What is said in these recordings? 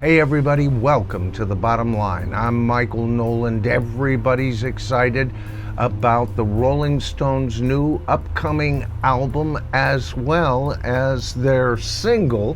Hey everybody, welcome to The Bottom Line. I'm Michael Noland. Everybody's excited about the Rolling Stones' new upcoming album as well as their single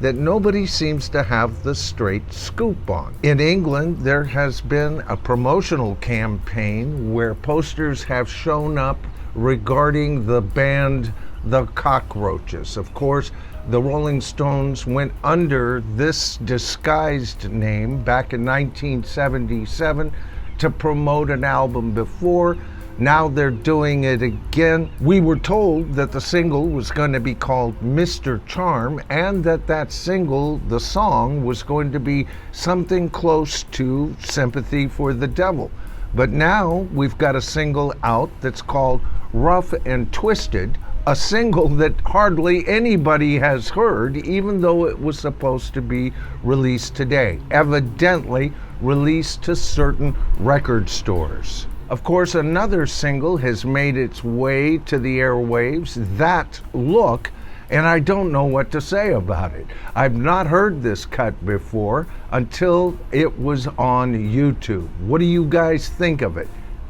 that nobody seems to have the straight scoop on. In England, there has been a promotional campaign where posters have shown up regarding the band The Cockroaches. Of course, the Rolling Stones went under this disguised name back in 1977 to promote an album before. Now they're doing it again. We were told that the single was going to be called Mr. Charm and that single, the song, was going to be something close to Sympathy for the Devil. But now we've got a single out that's called Rough and Twisted, a single that hardly anybody has heard, even though it was supposed to be released today. Evidently released to certain record stores. Of course, another single has made its way to the airwaves, That Look, and I don't know what to say about it. I've not heard this cut before until it was on YouTube. What do you guys think of it?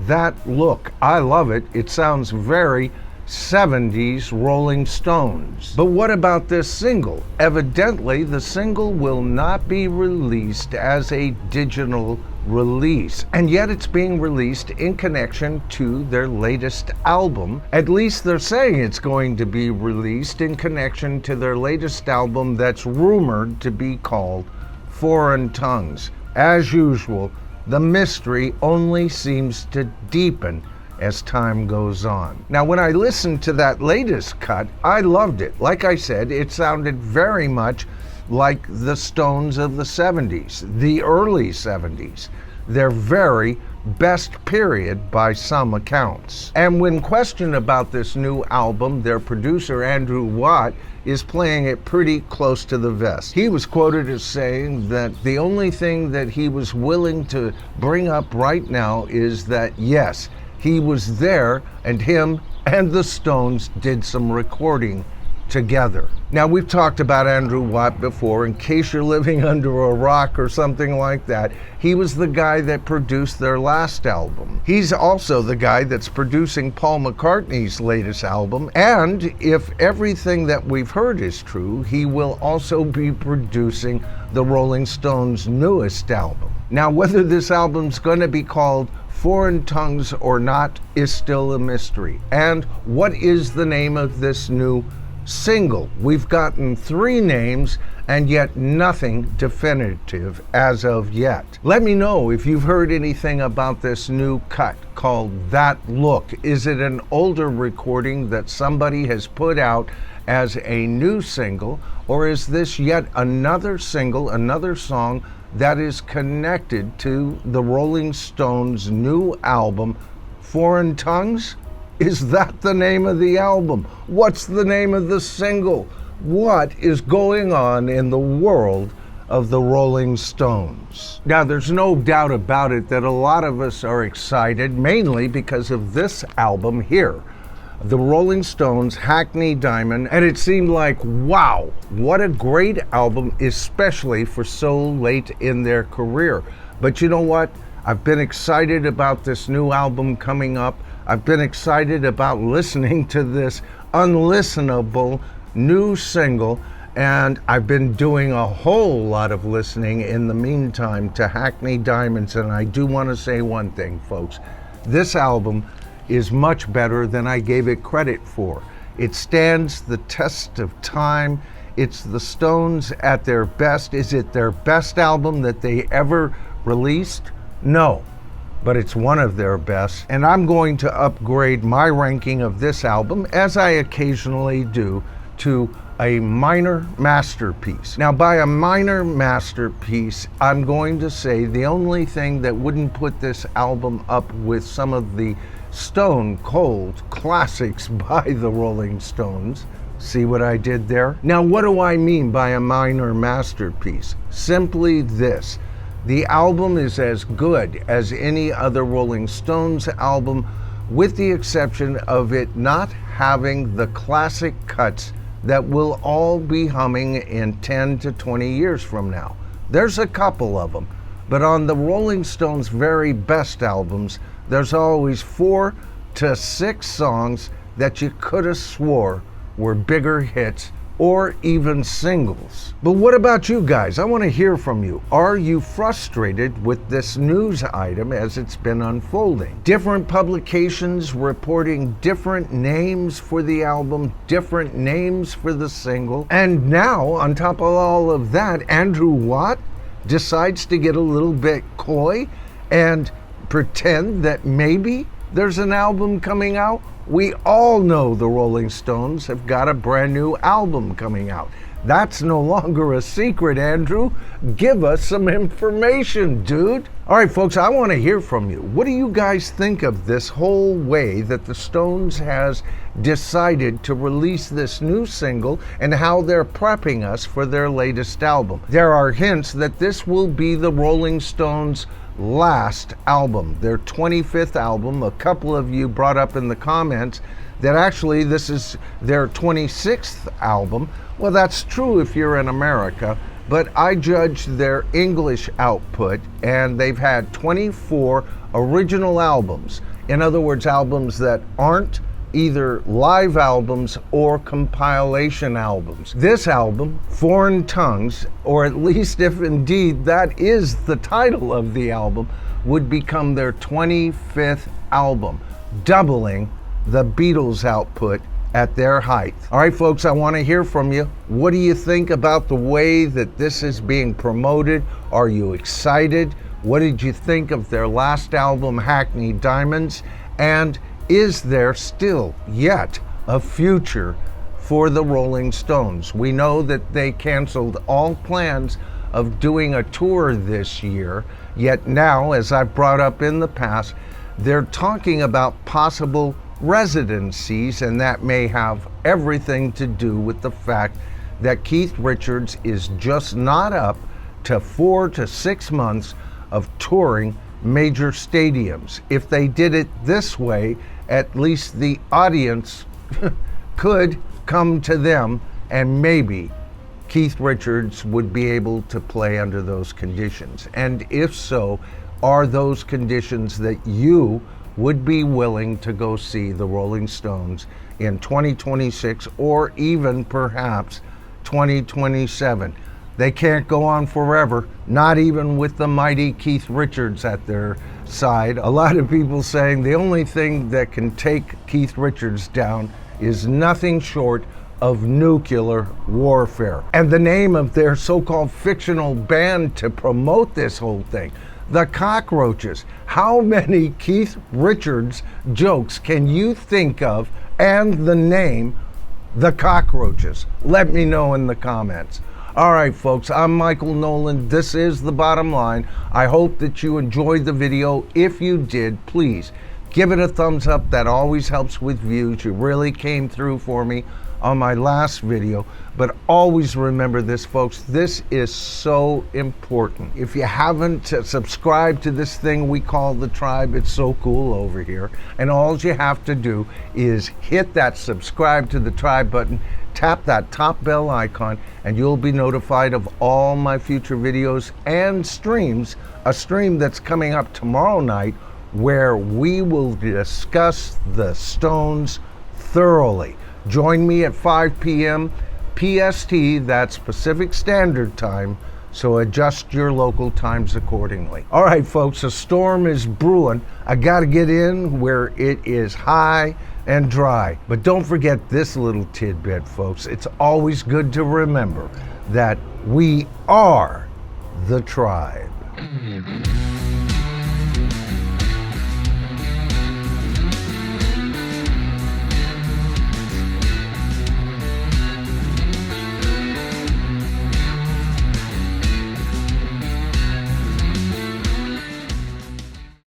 That Look, I love it. It sounds very 70s Rolling Stones. But what about this single? Evidently, the single will not be released as a digital release, and yet it's being released in connection to their latest album. At least they're saying it's going to be released in connection to their latest album that's rumored to be called Foreign Tongues. As usual, the mystery only seems to deepen as time goes on. Now, when I listened to that latest cut, I loved it. Like I said, it sounded very much like the Stones of the 70s, the early 70s, their very best period by some accounts. And when questioned about this new album, their producer, Andrew Watt, is playing it pretty close to the vest. He was quoted as saying that the only thing that he was willing to bring up right now is that, yes, he was there, and him and the Stones did some recording together. Now, we've talked about Andrew Watt before. In case you're living under a rock or something like that, he was the guy that produced their last album. He's also the guy that's producing Paul McCartney's latest album, and if everything that we've heard is true, he will also be producing the Rolling Stones' newest album. Now, whether this album's going to be called Foreign Tongues or not is still a mystery. And what is the name of this new single? We've gotten 3 names and yet nothing definitive as of yet. Let me know if you've heard anything about this new cut called That Look. Is it an older recording that somebody has put out as a new single, or is this yet another single, another song that is connected to the Rolling Stones' new album, Foreign Tongues? Is that the name of the album? What's the name of the single? What is going on in the world of the Rolling Stones? Now, there's no doubt about it that a lot of us are excited, mainly because of this album here, the Rolling Stones' Hackney Diamond, and it seemed like, wow, what a great album, especially for so late in their career. But you know what? I've been excited about this new album coming up. I've been excited about listening to this unlistenable new single, and I've been doing a whole lot of listening in the meantime to Hackney Diamonds, and I do want to say one thing, folks. This album is much better than I gave it credit for. It stands the test of time. It's the Stones at their best. Is it their best album that they ever released? No, but it's one of their best. And I'm going to upgrade my ranking of this album, as I occasionally do, to a minor masterpiece. Now, by a minor masterpiece, I'm going to say the only thing that wouldn't put this album up with some of the Stone Cold classics by the Rolling Stones. See what I did there? Now, what do I mean by a minor masterpiece? Simply this: the album is as good as any other Rolling Stones album, with the exception of it not having the classic cuts that we'll all be humming in 10 to 20 years from now. There's a couple of them, but on the Rolling Stones' very best albums, there's always 4 to 6 songs that you could have swore were bigger hits or even singles. But what about you guys? I want to hear from you. Are you frustrated with this news item as it's been unfolding? Different publications reporting different names for the album, different names for the single. And now, on top of all of that, Andrew Watt decides to get a little bit coy and pretend that maybe there's an album coming out. We all know the Rolling Stones have got a brand new album coming out. That's no longer a secret, Andrew. Give us some information, dude. All right, folks, I want to hear from you. What do you guys think of this whole way that the Stones has decided to release this new single and how they're prepping us for their latest album? There are hints that this will be the Rolling Stones' last album, their 25th album. A couple of you brought up in the comments that actually this is their 26th album. Well, that's true if you're in America, but I judge their English output, and they've had 24 original albums. In other words, albums that aren't either live albums or compilation albums. This album, Foreign Tongues, or at least if indeed that is the title of the album, would become their 25th album, doubling the Beatles' output at their height. All right, folks, I want to hear from you. What do you think about the way that this is being promoted? Are you excited? What did you think of their last album, Hackney Diamonds? And is there still yet a future for the Rolling Stones? We know that they canceled all plans of doing a tour this year, yet now, as I've brought up in the past, they're talking about possible residencies, and that may have everything to do with the fact that Keith Richards is just not up to 4 to 6 months of touring major stadiums. If they did it this way, at least the audience could come to them, and maybe Keith Richards would be able to play under those conditions. And if so, are those conditions that you would be willing to go see the Rolling Stones in 2026 or even perhaps 2027? They can't go on forever, not even with the mighty Keith Richards at their side. A lot of people saying the only thing that can take Keith Richards down is nothing short of nuclear warfare. And the name of their so-called fictional band to promote this whole thing, the Cockroaches. How many Keith Richards jokes can you think of and the name the Cockroaches? Let me know in the comments. All right, folks, I'm Michael Noland. This is The Bottom Line. I hope that you enjoyed the video. If you did, please give it a thumbs up. That always helps with views. You really came through for me on my last video. But always remember this, folks. This is so important. If you haven't subscribed to this thing we call the tribe, it's so cool over here. And all you have to do is hit that subscribe to the tribe button, tap that top bell icon, and you'll be notified of all my future videos and streams. A stream that's coming up tomorrow night where we will discuss the Stones thoroughly. Join me at 5 p.m. PST, that's Pacific Standard Time, so adjust your local times accordingly. All right, folks, a storm is brewing. I gotta get in where it is high and dry. But don't forget this little tidbit, folks. It's always good to remember that we are the tribe.